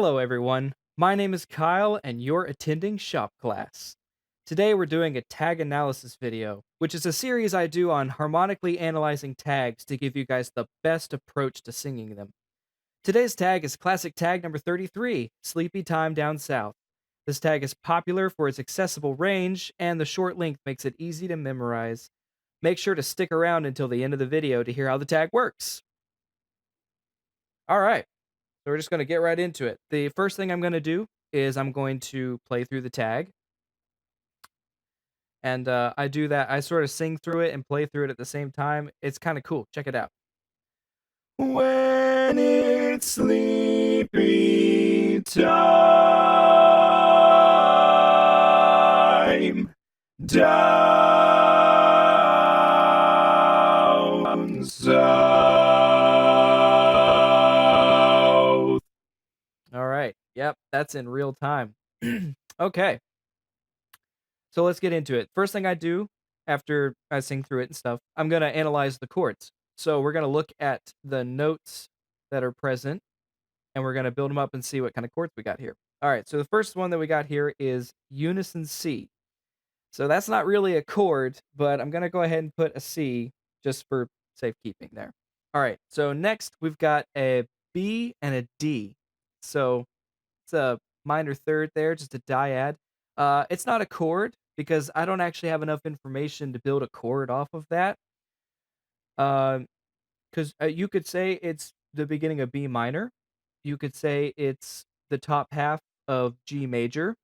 Hello, everyone. My name is Kyle, and you're attending shop class. Today, we're doing a tag analysis video, which is a series I do on harmonically analyzing tags to give you guys the best approach to singing them. Today's tag is classic tag number 33, Sleepy Time Down South. This tag is popular for its accessible range, and the short length makes it easy to memorize. Make sure to stick around until the end of the video to hear how the tag works. All right. So we're just going to get right into it. The first thing I'm going to do is I'm going to play through the tag. And I do that. I sort of sing through it and play through it at the same time. It's kind of cool. Check it out. When it's sleepy time down south. All right. Yep, that's in real time. Okay. So let's get into it. First thing I do after I sing through it and stuff, I'm going to analyze the chords. So we're going to look at the notes that are present and we're going to build them up and see what kind of chords we got here. All right. So the first one that we got here is unison C. So that's not really a chord, but I'm going to go ahead and put a C just for safekeeping there. All right. So next we've got a B and a D. So it's a minor third there, just a dyad. It's not a chord because I don't actually have enough information to build a chord off of that. Because you could say it's the beginning of B minor. You could say it's the top half of G major,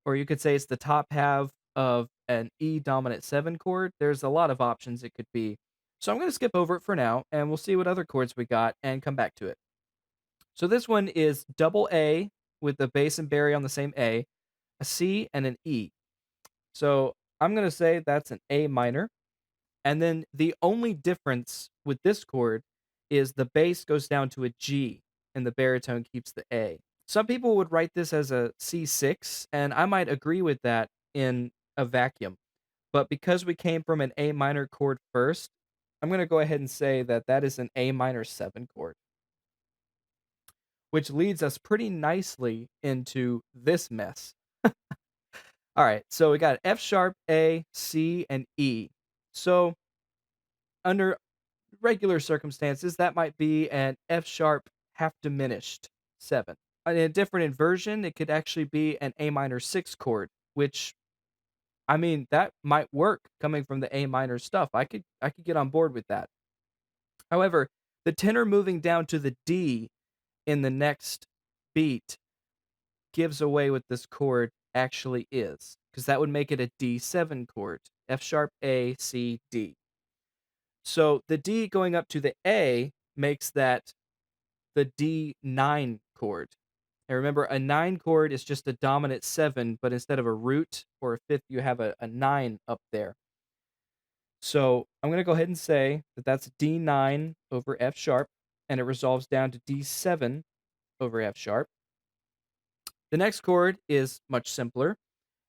or you could say it's the top half of an E dominant 7 chord. There's a lot of options it could be. So I'm going to skip over it for now, and we'll see what other chords we got and come back to it. So this one is double A with the bass and barry on the same A C, and an E. So I'm going to say that's an A minor. And then the only difference with this chord is the bass goes down to a G and the baritone keeps the A. Some people would write this as a C6, and I might agree with that in a vacuum. But because we came from an A minor chord first, I'm going to go ahead and say that that is an A minor 7 chord, which leads us pretty nicely into this mess. All right, so we got F sharp, A, C, and E. So under regular circumstances, that might be an F sharp half diminished 7. In a different inversion, it could actually be an A minor 6 chord, which I mean that might work coming from the A minor stuff. I could get on board with that. However, the tenor moving down to the D in the next beat gives away what this chord actually is, because that would make it a D7 chord. F sharp, A, C, D. So the D going up to the A makes that the D9 chord. And remember, a 9 chord is just a dominant 7, but instead of a root or a fifth, you have a 9 up there. So I'm going to go ahead and say that that's D9 over F sharp, and it resolves down to D7 over F sharp. The next chord is much simpler.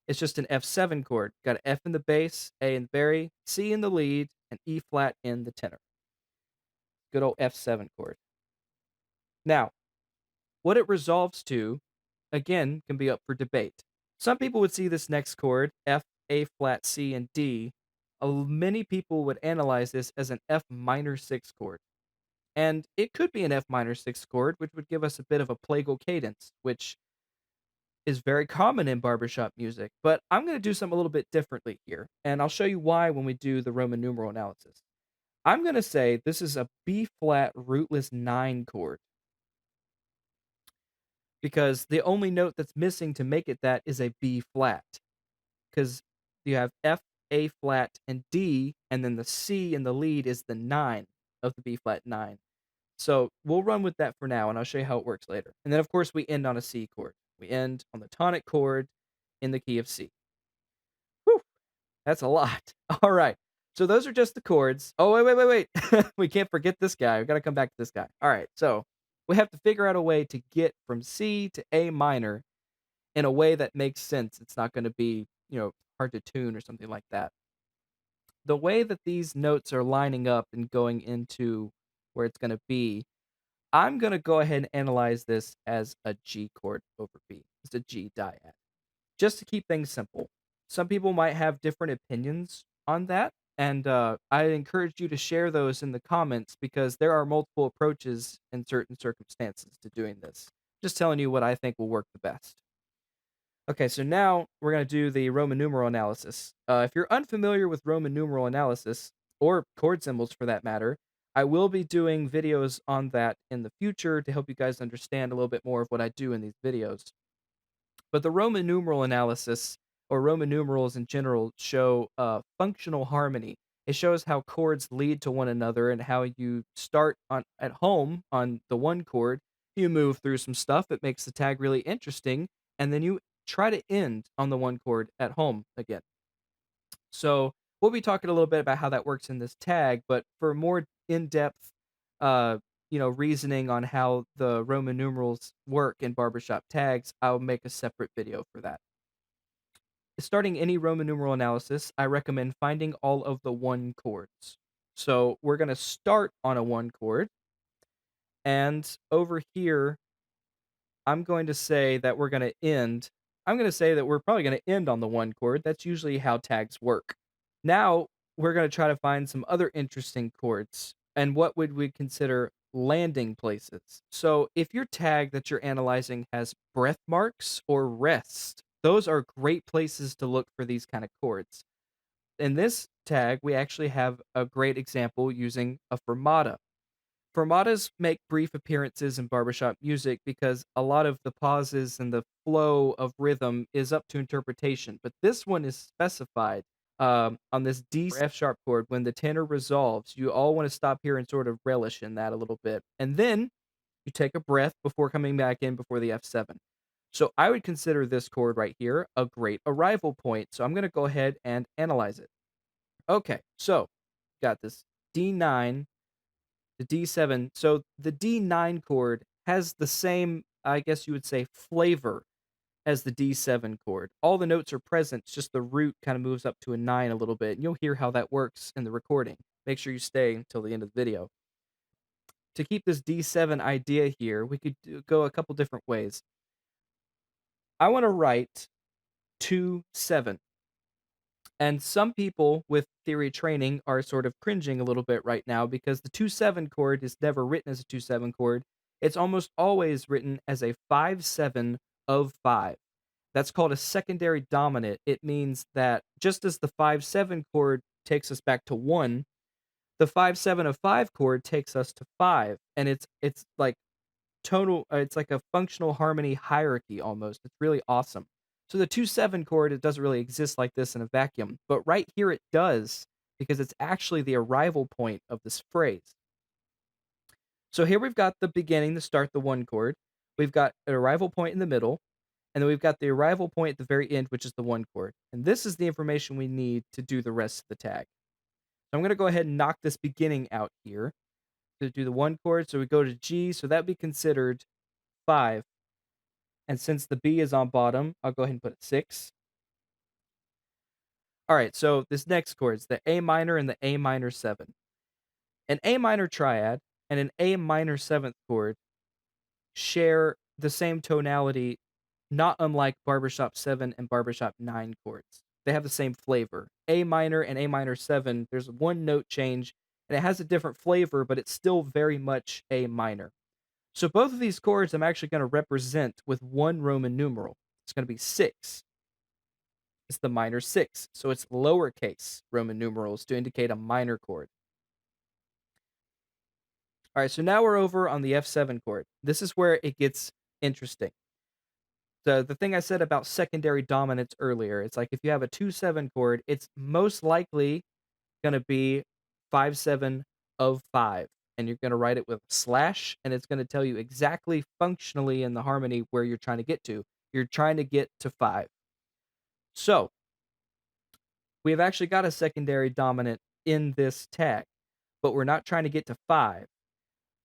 It's just an F7 chord. Got an F in the bass, A in the barry, C in the lead, and E flat in the tenor. Good old F7 chord. Now, what it resolves to, again, can be up for debate. Some people would see this next chord, F, A flat, C, and D. Many people would analyze this as an F minor 6 chord. And it could be an F minor 6 chord, which would give us a bit of a plagal cadence, which is very common in barbershop music, but I'm going to do something a little bit differently here, and I'll show you why when we do the Roman numeral analysis. I'm going to say this is a B flat rootless 9 chord, because the only note that's missing to make it that is a B flat, because you have F, A flat, and D, and then the C in the lead is the 9 of the B flat 9. So we'll run with that for now, and I'll show you how it works later. And then, of course, we end on a C chord. We end on the tonic chord in the key of C. Whew, that's a lot. All right. So those are just the chords. Oh, wait. We can't forget this guy. We've got to come back to this guy. All right. So we have to figure out a way to get from C to A minor in a way that makes sense. It's not going to be, hard to tune or something like that. The way that these notes are lining up and going into where it's going to be, I'm gonna go ahead and analyze this as a G chord over B. It's a G dyad. Just to keep things simple. Some people might have different opinions on that, and I encourage you to share those in the comments because there are multiple approaches in certain circumstances to doing this. Just telling you what I think will work the best. Okay, so now we're going to do the Roman numeral analysis. If you're unfamiliar with Roman numeral analysis, or chord symbols for that matter, I will be doing videos on that in the future to help you guys understand a little bit more of what I do in these videos. But the Roman numeral analysis, or Roman numerals in general, show functional harmony. It shows how chords lead to one another and how you start on at home on the one chord, you move through some stuff that makes the tag really interesting, and then you try to end on the one chord at home again. So we'll be talking a little bit about how that works in this tag, but for more in-depth, uh, reasoning on how the Roman numerals work in barbershop tags, I'll make a separate video for that. Starting any Roman numeral analysis, I recommend finding all of the one chords. So we're going to start on a one chord, and over here, I'm going to say that we're going to end. I'm going to say that we're probably going to end on the one chord. That's usually how tags work. Now we're going to try to find some other interesting chords and what would we consider landing places. So if your tag that you're analyzing has breath marks or rest, those are great places to look for these kind of chords. In this tag, we actually have a great example using a fermata. Fermatas make brief appearances in barbershop music because a lot of the pauses and the flow of rhythm is up to interpretation. But this one is specified on this D F sharp chord. When the tenor resolves, you all want to stop here and sort of relish in that a little bit. And then you take a breath before coming back in before the F7. So I would consider this chord right here a great arrival point. So I'm going to go ahead and analyze it. Okay, so got this D9, the D7. So the D9 chord has the same, I guess you would say, flavor as the D7 chord. All the notes are present, it's just the root kind of moves up to a 9 a little bit. And you'll hear how that works in the recording. Make sure you stay until the end of the video. To keep this D7 idea here, we could go a couple different ways. I want to write 2 7. And some people with theory training are sort of cringing a little bit right now because the 2-7 chord is never written as a 2-7 chord. It's almost always written as a 5-7 of 5. That's called a secondary dominant. It means that just as the 5-7 chord takes us back to 1, the 5-7 of 5 chord takes us to 5. And it's like tonal it's like a functional harmony hierarchy almost. It's really awesome. So the 2-7 chord, it doesn't really exist like this in a vacuum, but right here it does because it's actually the arrival point of this phrase. So here we've got the beginning to start the one chord. We've got an arrival point in the middle, and then we've got the arrival point at the very end, which is the one chord. And this is the information we need to do the rest of the tag. So I'm going to go ahead and knock this beginning out here to do the one chord. So we go to G, so that would be considered 5. And since the B is on bottom, I'll go ahead and put it 6. All right, so this next chord is the A minor and the A minor 7. An A minor triad and an A minor 7th chord share the same tonality, not unlike barbershop 7 and barbershop 9 chords. They have the same flavor. A minor and A minor 7, there's one note change, and it has a different flavor, but it's still very much A minor. So both of these chords I'm actually going to represent with one Roman numeral. It's going to be 6. It's the minor 6, so it's lowercase Roman numerals to indicate a minor chord. All right, so now we're over on the F7 chord. This is where it gets interesting. So the thing I said about secondary dominance earlier, it's like if you have a 2-7 chord, it's most likely going to be 5-7 of 5. And you're going to write it with a slash, and it's going to tell you exactly functionally in the harmony where you're trying to get to. You're trying to get to 5. So we have actually got a secondary dominant in this tag, but we're not trying to get to 5.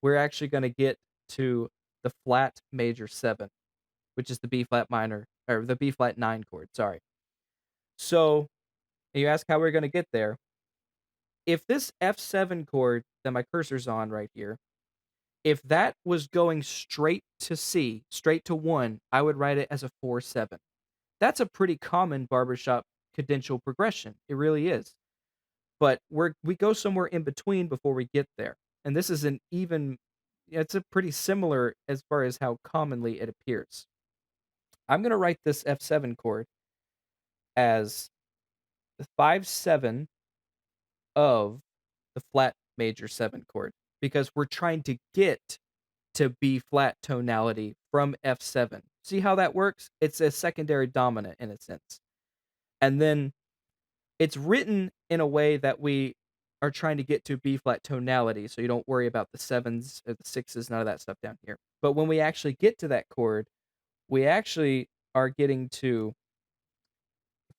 We're actually going to get to the flat major 7, which is the B flat minor, or the B flat 9 chord, sorry. So you ask how we're going to get there. If this F7 chord that my cursor's on right here, If that was going straight to C, straight to 1, I would write it as a 4/7. That's a pretty common barbershop cadential progression. It really is. But we go somewhere in between before we get there. And this is an even yeah, it's a pretty similar as far as how commonly it appears. I'm going to write this F7 chord as the 5/7 of the flat major 7 chord because we're trying to get to B flat tonality from F7. See how that works? It's a secondary dominant in a sense. And then it's written in a way that we are trying to get to B flat tonality, so you don't worry about the sevens or the sixes, none of that stuff down here. But when we actually get to that chord, we actually are getting to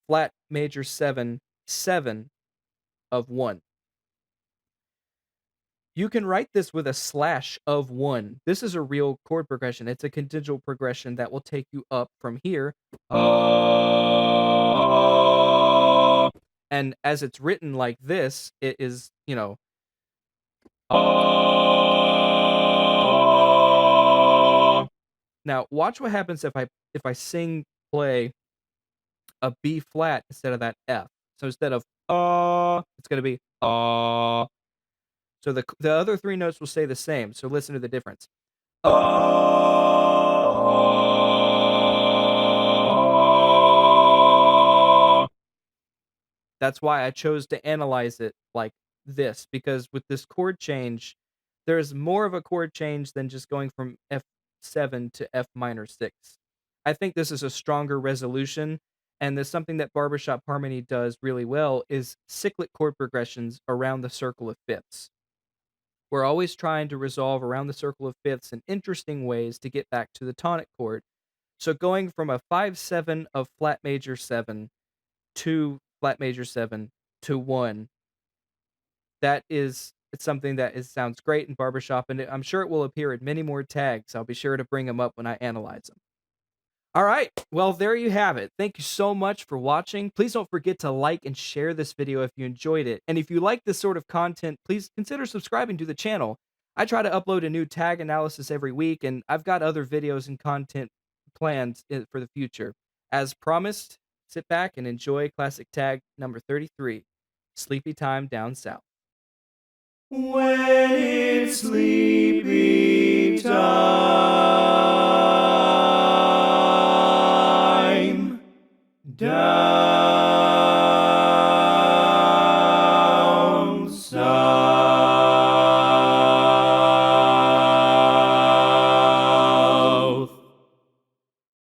flat major 7, 7 of 1. You can write this with a slash of 1. This is a real chord progression. It's a continual progression that will take you up from here. And as it's written like this, it is, now watch what happens if I sing play a B flat instead of that F. So instead of it's going to be So the other 3 notes will stay the same. So listen to the difference. That's why I chose to analyze it like this, because with this chord change, there's more of a chord change than just going from F7 to F minor 6. I think this is a stronger resolution, and there's something that barbershop harmony does really well is cyclic chord progressions around the circle of fifths. We're always trying to resolve around the circle of fifths in interesting ways to get back to the tonic chord. So going from a 5/7 of flat major 7 to flat major 7 to 1, it's something that sounds great in barbershop, and I'm sure it will appear in many more tags. I'll be sure to bring them up when I analyze them. All right. Well, there you have it. Thank you so much for watching. Please don't forget to like and share this video if you enjoyed it. And if you like this sort of content, please consider subscribing to the channel. I try to upload a new tag analysis every week, and I've got other videos and content planned for the future. As promised, sit back and enjoy classic tag number 33, Sleepy Time Down South. When it's sleepy time down